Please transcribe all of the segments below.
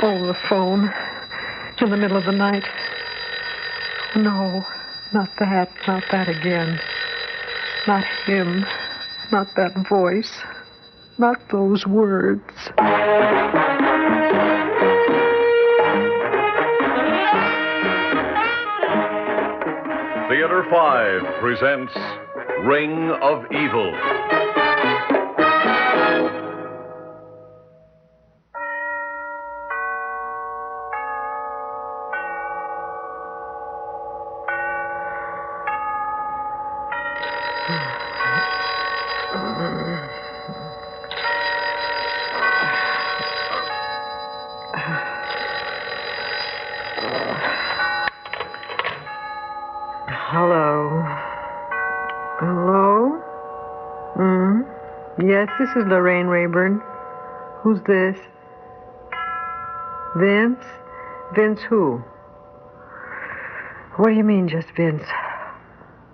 Oh, the phone. In the middle of the night. No, not that. Not that again. Not him. Not that voice. Not those words. Theater 5 presents Ring of Evil. Hello? Yes, this is Lorraine Rayburn. Who's this? Vince? Vince who? What do you mean, just Vince?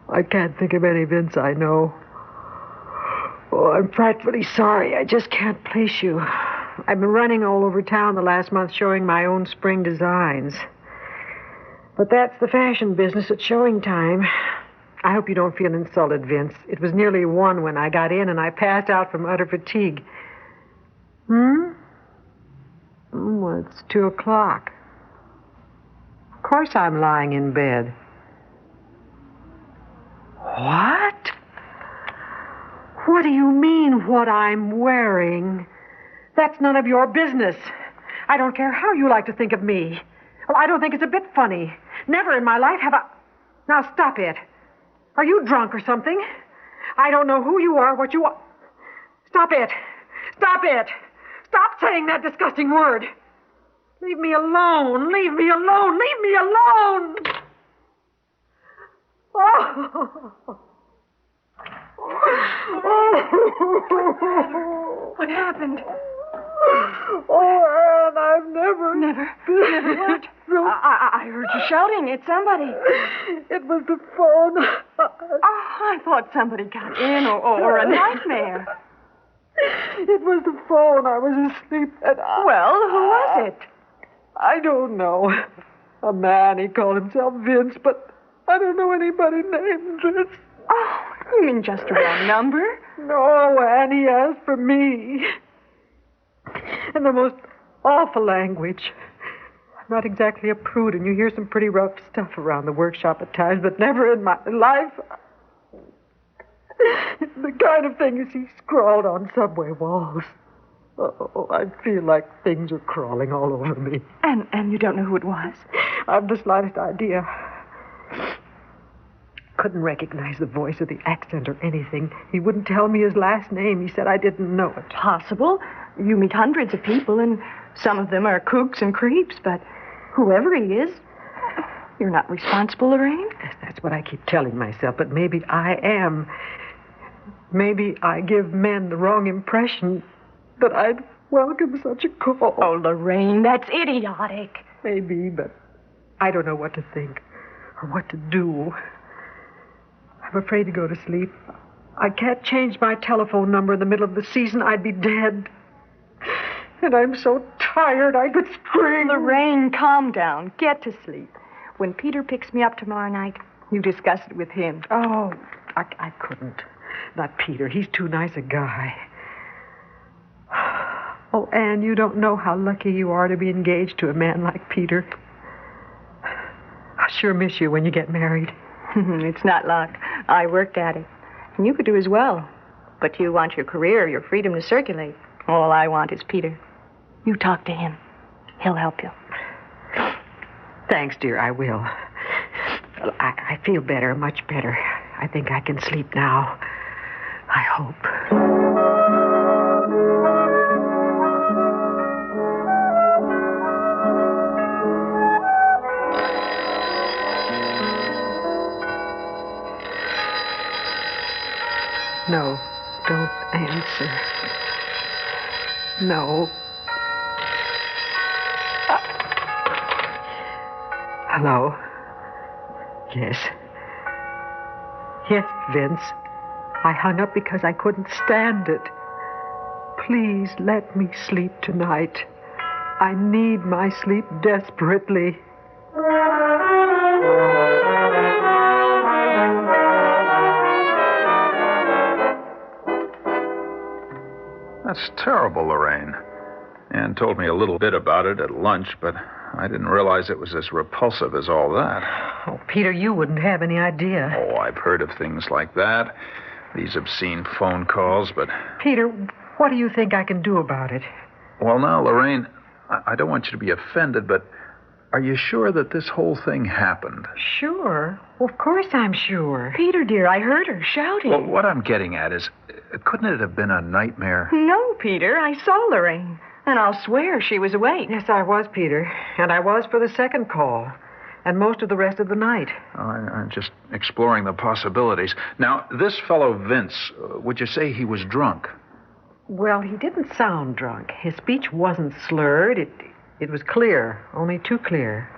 I can't think of any Vince I know. Oh, I'm frightfully sorry. I just can't place you. I've been running all over town the last month showing my own spring designs. But that's the fashion business at showing time. I hope you don't feel insulted, Vince. It was nearly 1 when I got in, and I passed out from utter fatigue. Well, it's 2 o'clock. Of course I'm lying in bed. What? What do you mean, what I'm wearing? That's none of your business. I don't care how you like to think of me. Well, I don't think it's a bit funny. Never in my life have I... Now, stop it. Are you drunk or something? I don't know who you are, what you are. Stop it. Stop it. Stop saying that disgusting word. Leave me alone. Leave me alone. Leave me alone. Oh. What happened? Oh, Anne, I've never... Never what? I heard you shouting. It's somebody. It was the phone. I thought somebody got in or a nightmare. It was the phone. I was asleep and Well, who was it? I don't know. A man, he called himself Vince, but I don't know anybody named Vince. Oh, you mean just a wrong number? No, Anne, he asked for me. In the most awful language. I'm not exactly a prude, and you hear some pretty rough stuff around the workshop at times, but never in my life. The kind of things he scrawled on subway walls. Oh, I feel like things are crawling all over me. And you don't know who it was? I've the slightest idea. Couldn't recognize the voice or the accent or anything. He wouldn't tell me his last name. He said I didn't know it. Possible. You meet hundreds of people, and some of them are kooks and creeps, but whoever he is, you're not responsible, Lorraine? Yes, that's what I keep telling myself, but maybe I am. Maybe I give men the wrong impression that I'd welcome such a call. Oh, Lorraine, that's idiotic. Maybe, but I don't know what to think or what to do. I'm afraid to go to sleep. I can't change my telephone number in the middle of the season. I'd be dead. And I'm so tired I could scream. Lorraine, calm down. Get to sleep. When Peter picks me up tomorrow night, you discuss it with him. Oh, I couldn't. Not Peter. He's too nice a guy. Oh, Anne, you don't know how lucky you are to be engaged to a man like Peter. I'll sure miss you when you get married. It's not luck. I worked at it. And you could do as well. But you want your career, your freedom to circulate. All I want is Peter. You talk to him. He'll help you. Thanks, dear, I will. I feel better, much better. I think I can sleep now. I hope. No, don't answer. No. Hello? Yes. Yes, Vince. I hung up because I couldn't stand it. Please let me sleep tonight. I need my sleep desperately. That's terrible, Lorraine. Ann told me a little bit about it at lunch, but I didn't realize it was as repulsive as all that. Oh, Peter, you wouldn't have any idea. Oh, I've heard of things like that. These obscene phone calls, but... Peter, what do you think I can do about it? Well, now, Lorraine, I don't want you to be offended, but are you sure that this whole thing happened? Sure. Well, of course I'm sure. Peter, dear, I heard her shouting. Well, what I'm getting at is, couldn't it have been a nightmare? No, Peter, I saw Lorraine. And I'll swear she was awake. Yes, I was, Peter. And I was for the second call. And most of the rest of the night. I'm just exploring the possibilities. Now, this fellow Vince, would you say he was drunk? Well, he didn't sound drunk. His speech wasn't slurred. It was clear, only too clear.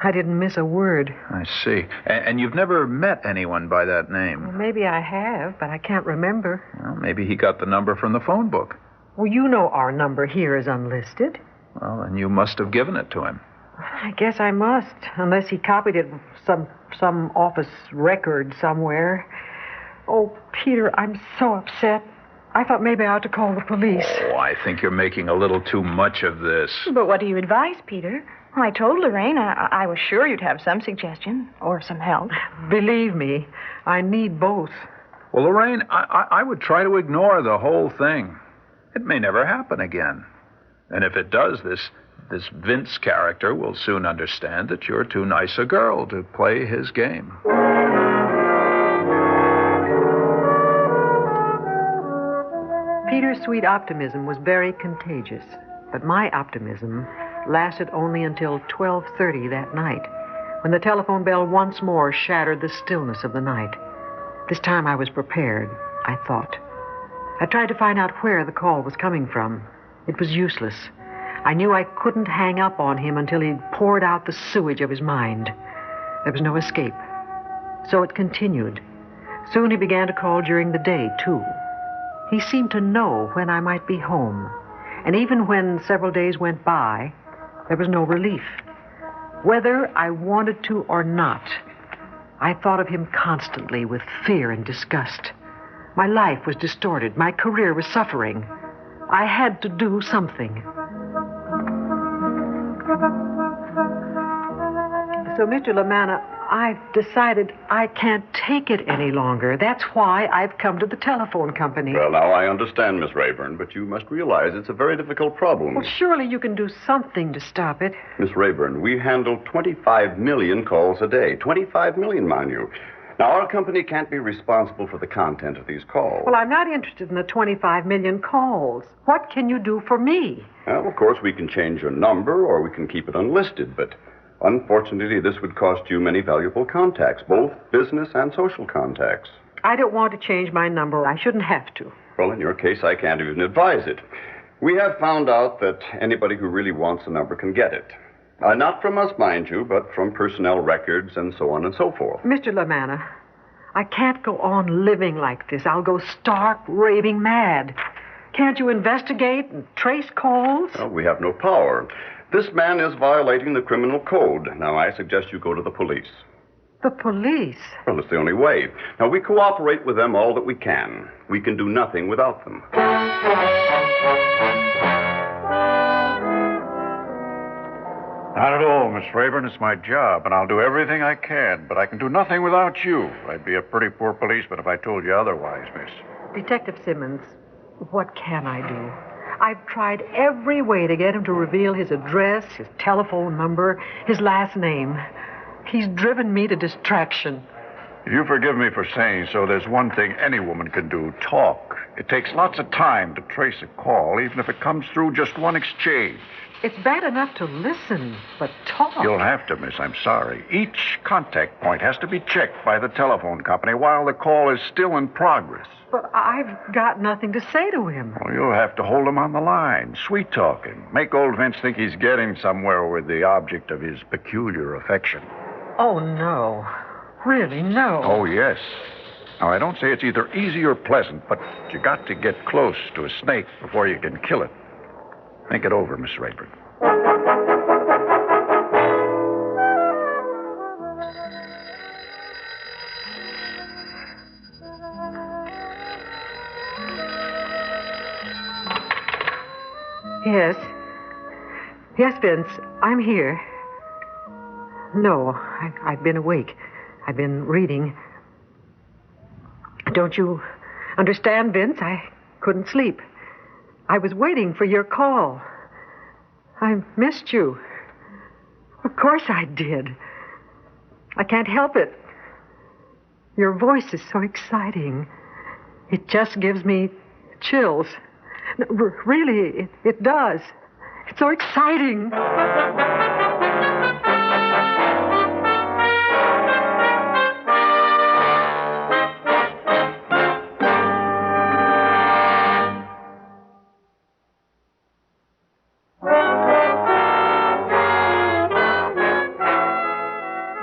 I didn't miss a word. I see. And you've never met anyone by that name? Well, maybe I have, but I can't remember. Well, maybe he got the number from the phone book. Well, you know our number here is unlisted. Well, then you must have given it to him. I guess I must, unless he copied it from some office record somewhere. Oh, Peter, I'm so upset. I thought maybe I ought to call the police. Oh, I think you're making a little too much of this. But what do you advise, Peter? Well, I told Lorraine I was sure you'd have some suggestion or some help. Believe me, I need both. Well, Lorraine, I would try to ignore the whole thing. It may never happen again. And if it does, this Vince character will soon understand that you're too nice a girl to play his game. Peter's sweet optimism was very contagious, but my optimism lasted only until 12:30 that night, when the telephone bell once more shattered the stillness of the night. This time I was prepared, I thought. I tried to find out where the call was coming from. It was useless. I knew I couldn't hang up on him until he'd poured out the sewage of his mind. There was no escape. So it continued. Soon he began to call during the day, too. He seemed to know when I might be home. And even when several days went by, there was no relief. Whether I wanted to or not, I thought of him constantly with fear and disgust. My life was distorted. My career was suffering. I had to do something. So, Mr. Lamanna, I've decided I can't take it any longer. That's why I've come to the telephone company. Well, now, I understand, Miss Rayburn, but you must realize it's a very difficult problem. Well, surely you can do something to stop it. Miss Rayburn, we handle 25 million calls a day. 25 million, mind you. Now, our company can't be responsible for the content of these calls. Well, I'm not interested in the 25 million calls. What can you do for me? Well, of course, we can change your number or we can keep it unlisted, but unfortunately, this would cost you many valuable contacts, both business and social contacts. I don't want to change my number. I shouldn't have to. Well, in your case, I can't even advise it. We have found out that anybody who really wants a number can get it. Not from us, mind you, but from personnel records and so on and so forth. Mr. Lamanna, I can't go on living like this. I'll go stark, raving mad. Can't you investigate and trace calls? Well, we have no power. This man is violating the criminal code. Now, I suggest you go to the police. The police? Well, it's the only way. Now, we cooperate with them all that we can. We can do nothing without them. Not at all, Miss Rayburn. It's my job, and I'll do everything I can, but I can do nothing without you. I'd be a pretty poor policeman if I told you otherwise, miss. Detective Simmons, what can I do? I've tried every way to get him to reveal his address, his telephone number, his last name. He's driven me to distraction. If you forgive me for saying so, there's one thing any woman can do, talk. It takes lots of time to trace a call, even if it comes through just one exchange. It's bad enough to listen, but talk. You'll have to, miss. I'm sorry. Each contact point has to be checked by the telephone company while the call is still in progress. But I've got nothing to say to him. Well, you'll have to hold him on the line, sweet-talking. Make old Vince think he's getting somewhere with the object of his peculiar affection. Oh, no. Really, no. Oh, yes. Now, I don't say it's either easy or pleasant, but you got to get close to a snake before you can kill it. Think it over, Miss Rayburn. Yes. Yes, Vince, I'm here. No, I've been awake. I've been reading. Don't you understand, Vince? I couldn't sleep. I was waiting for your call. I missed you. Of course I did. I can't help it. Your voice is so exciting. It just gives me chills. No, really, it does. It's so exciting.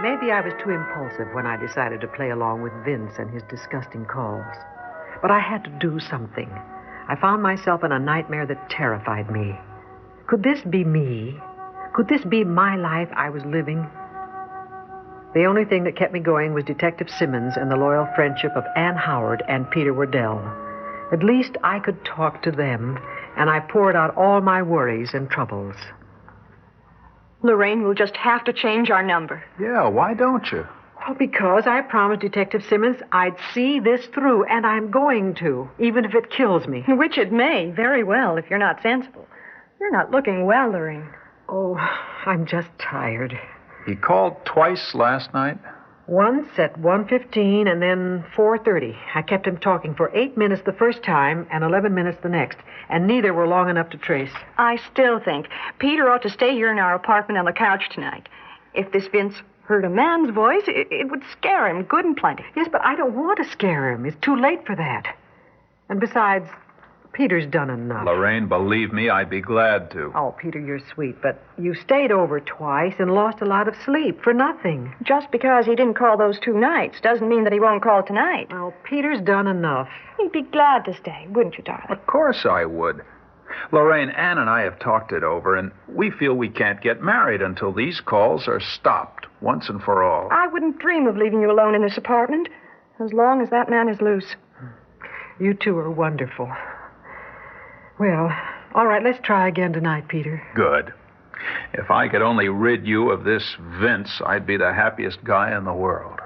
Maybe I was too impulsive when I decided to play along with Vince and his disgusting calls. But I had to do something. I found myself in a nightmare that terrified me. Could this be me? Could this be my life I was living? The only thing that kept me going was Detective Simmons and the loyal friendship of Ann Howard and Peter Wardell. At least I could talk to them, and I poured out all my worries and troubles. Lorraine, we'll just have to change our number. Yeah, why don't you? Well, because I promised Detective Simmons I'd see this through, and I'm going to, even if it kills me. Which it may, very well, if you're not sensible. You're not looking well, Lorraine. Oh, I'm just tired. He called twice last night. Once at 1:15 and then 4:30. I kept him talking for 8 minutes the first time and 11 minutes the next, and neither were long enough to trace. I still think Peter ought to stay here in our apartment on the couch tonight. If this Vince heard a man's voice, it would scare him good and plenty. Yes, but I don't want to scare him. It's too late for that. And besides, Peter's done enough. Lorraine, believe me, I'd be glad to. Oh, Peter, you're sweet, but you stayed over twice and lost a lot of sleep for nothing. Just because he didn't call those 2 nights doesn't mean that he won't call tonight. Well, Peter's done enough. He'd be glad to stay, wouldn't you, darling? Of course I would. Lorraine, Ann and I have talked it over, and we feel we can't get married until these calls are stopped once and for all. I wouldn't dream of leaving you alone in this apartment, as long as that man is loose. You two are wonderful. Well, all right, let's try again tonight, Peter. Good. If I could only rid you of this Vince, I'd be the happiest guy in the world.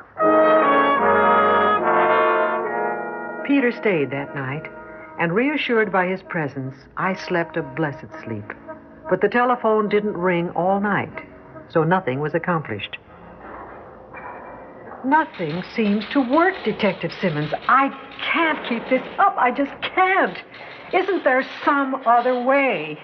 Peter stayed that night, and reassured by his presence, I slept a blessed sleep. But the telephone didn't ring all night, so nothing was accomplished. Nothing seems to work, Detective Simmons. I can't keep this up. I just can't. Isn't there some other way?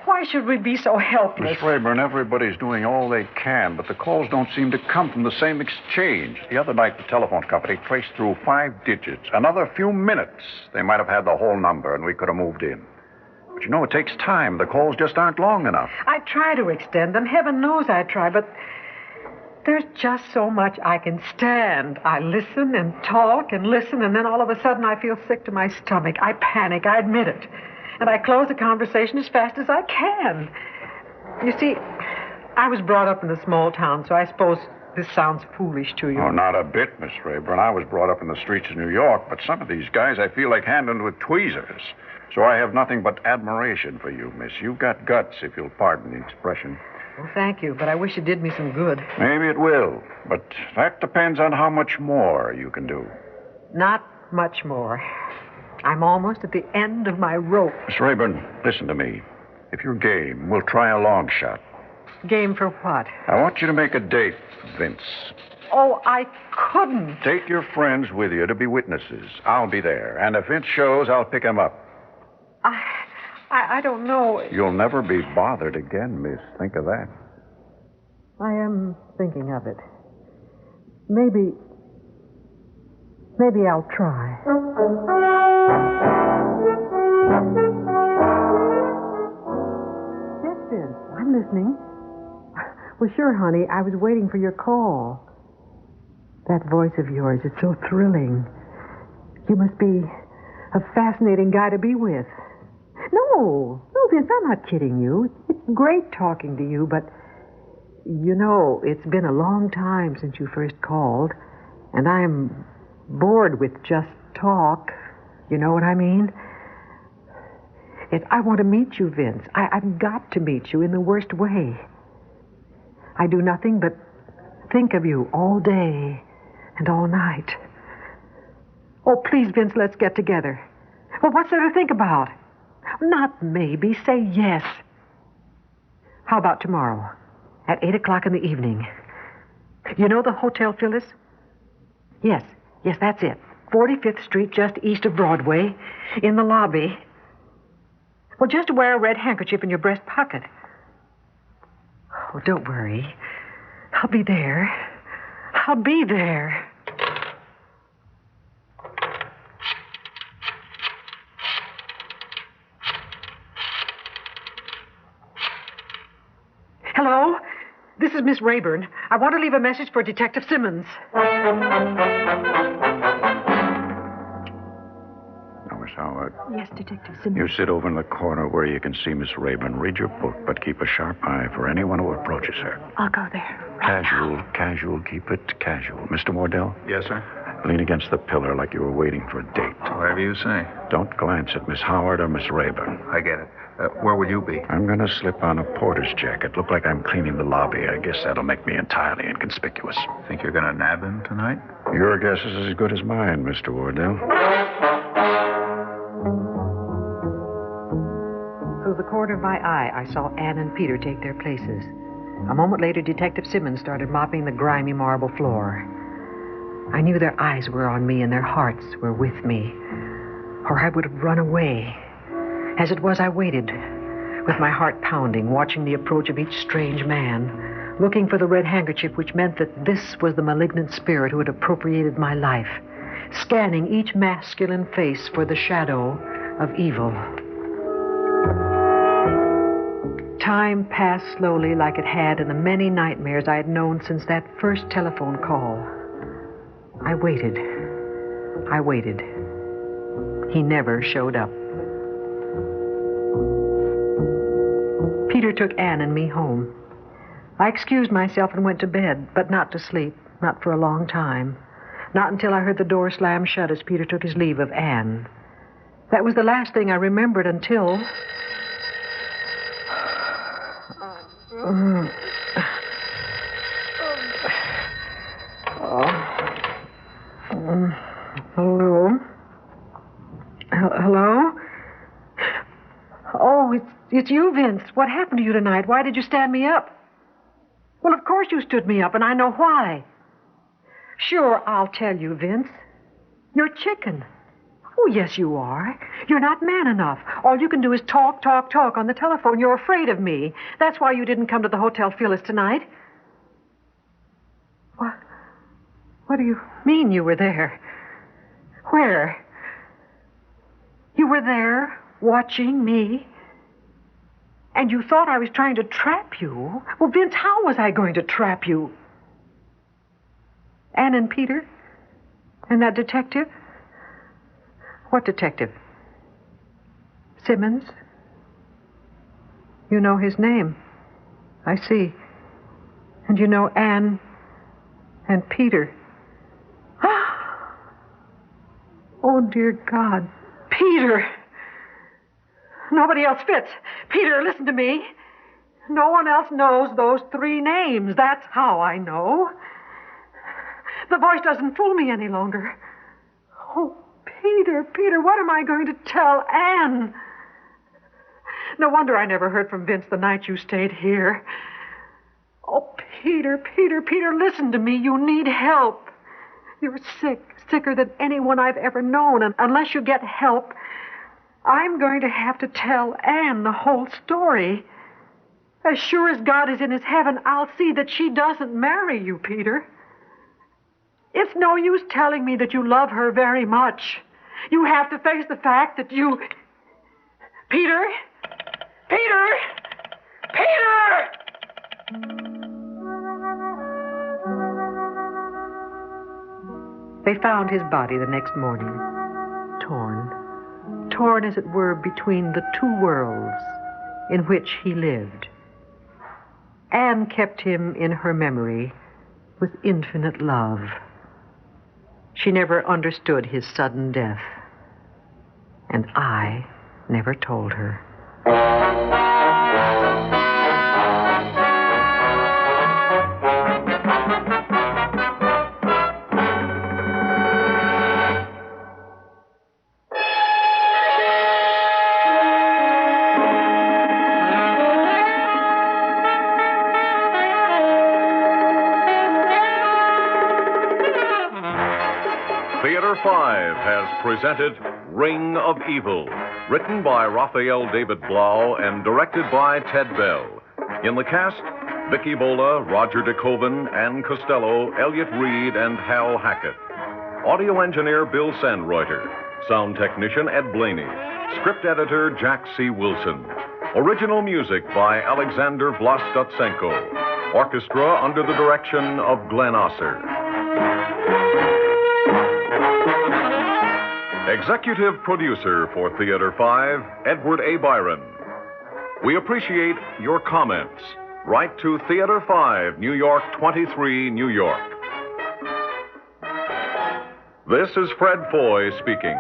Why should we be so helpless? Miss Rayburn, everybody's doing all they can, but the calls don't seem to come from the same exchange. The other night, the telephone company traced through 5 digits. Another few minutes, they might have had the whole number, and we could have moved in. But you know, it takes time. The calls just aren't long enough. I try to extend them. Heaven knows I try, but there's just so much I can stand. I listen and talk and listen, and then all of a sudden I feel sick to my stomach. I panic, I admit it. And I close the conversation as fast as I can. You see, I was brought up in a small town, so I suppose this sounds foolish to you. Oh, not a bit, Miss Rayburn. I was brought up in the streets of New York, but some of these guys I feel like handling with tweezers. So I have nothing but admiration for you, miss. You've got guts, if you'll pardon the expression. Well, thank you, but I wish it did me some good. Maybe it will, but that depends on how much more you can do. Not much more. I'm almost at the end of my rope. Miss Rayburn, listen to me. If you're game, we'll try a long shot. Game for what? I want you to make a date, Vince. Oh, I couldn't. Take your friends with you to be witnesses. I'll be there, and if Vince shows, I'll pick him up. I don't know. You'll never be bothered again, miss. Think of that. I am thinking of it. Maybe I'll try. Yes, Vince, I'm listening. Well, sure, honey. I was waiting for your call. That voice of yours is so thrilling. You must be a fascinating guy to be with. No, Vince, I'm not kidding you. It's great talking to you, but, you know, it's been a long time since you first called, and I'm bored with just talk. You know what I mean? Yes, I want to meet you, Vince. I've got to meet you in the worst way. I do nothing but think of you all day and all night. Oh, please, Vince, let's get together. Well, what's there to think about? Not maybe. Say yes. How about tomorrow at 8 o'clock in the evening? You know the Hotel Phyllis? Yes, that's it. 45th Street, just east of Broadway, in the lobby. Well, just wear a red handkerchief in your breast pocket. Oh, don't worry. I'll be there. I'll be there. Hello? This is Miss Rayburn. I want to leave a message for Detective Simmons. Now, Miss Howard. Yes, Detective Simmons. You sit over in the corner where you can see Miss Rayburn. Read your book, but keep a sharp eye for anyone who approaches her. I'll go there. Casual, keep it casual. Mr. Wardell? Yes, sir? Lean against the pillar like you were waiting for a date. Whatever you say. Don't glance at Miss Howard or Miss Rayburn. I get it. Where will you be? I'm going to slip on a porter's jacket. Look like I'm cleaning the lobby. I guess that'll make me entirely inconspicuous. Think you're going to nab him tonight? Your guess is as good as mine, Mr. Wardell. Through the corner of my eye, I saw Anne and Peter take their places. A moment later, Detective Simmons started mopping the grimy marble floor. I knew their eyes were on me and their hearts were with me, or I would have run away. As it was, I waited, with my heart pounding, watching the approach of each strange man, looking for the red handkerchief, which meant that this was the malignant spirit who had appropriated my life, scanning each masculine face for the shadow of evil. Time passed slowly like it had in the many nightmares I had known since that first telephone call. I waited. He never showed up. Peter took Anne and me home. I excused myself and went to bed, but not to sleep, not for a long time. Not until I heard the door slam shut as Peter took his leave of Anne. That was the last thing I remembered until... Hello? Hello? Oh, it's you, Vince. What happened to you tonight? Why did you stand me up? Well, of course you stood me up, and I know why. Sure, I'll tell you, Vince. You're chicken. Oh, yes, you are. You're not man enough. All you can do is talk on the telephone. You're afraid of me. That's why you didn't come to the Hotel Phyllis tonight. What do you mean you were there? Where? You were there watching me? And you thought I was trying to trap you? Well, Vince, how was I going to trap you? Anne and Peter? And that detective? What detective? Simmons? You know his name. I see. And you know Anne and Peter. Oh, dear God. Peter! Nobody else fits. Peter, listen to me. No one else knows those three names. That's how I know. The voice doesn't fool me any longer. Oh, Peter, what am I going to tell Anne? No wonder I never heard from Vince the night you stayed here. Oh, Peter, listen to me. You need help. You're sicker than anyone I've ever known, and unless you get help, I'm going to have to tell Anne the whole story. As sure as God is in his heaven, I'll see that she doesn't marry you, Peter. It's no use telling me that you love her very much. You have to face the fact that you... Peter! They found his body the next morning, torn as it were between the two worlds in which he lived. Anne kept him in her memory with infinite love. She never understood his sudden death, and I never told her. Theater 5 has presented Ring of Evil, written by Raphael David Blau and directed by Ted Bell. In the cast, Vicky Bola, Roger DeKoven, Ann Costello, Elliot Reed, and Hal Hackett. Audio engineer Bill Sandreuter. Sound technician Ed Blaney. Script editor Jack C. Wilson. Original music by Alexander Vlastotsenko. Orchestra under the direction of Glenn Osser. Executive producer for Theater 5, Edward A. Byron. We appreciate your comments. Write to Theater 5, New York 23, New York. This is Fred Foy speaking.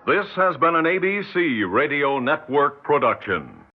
This has been an ABC Radio Network production.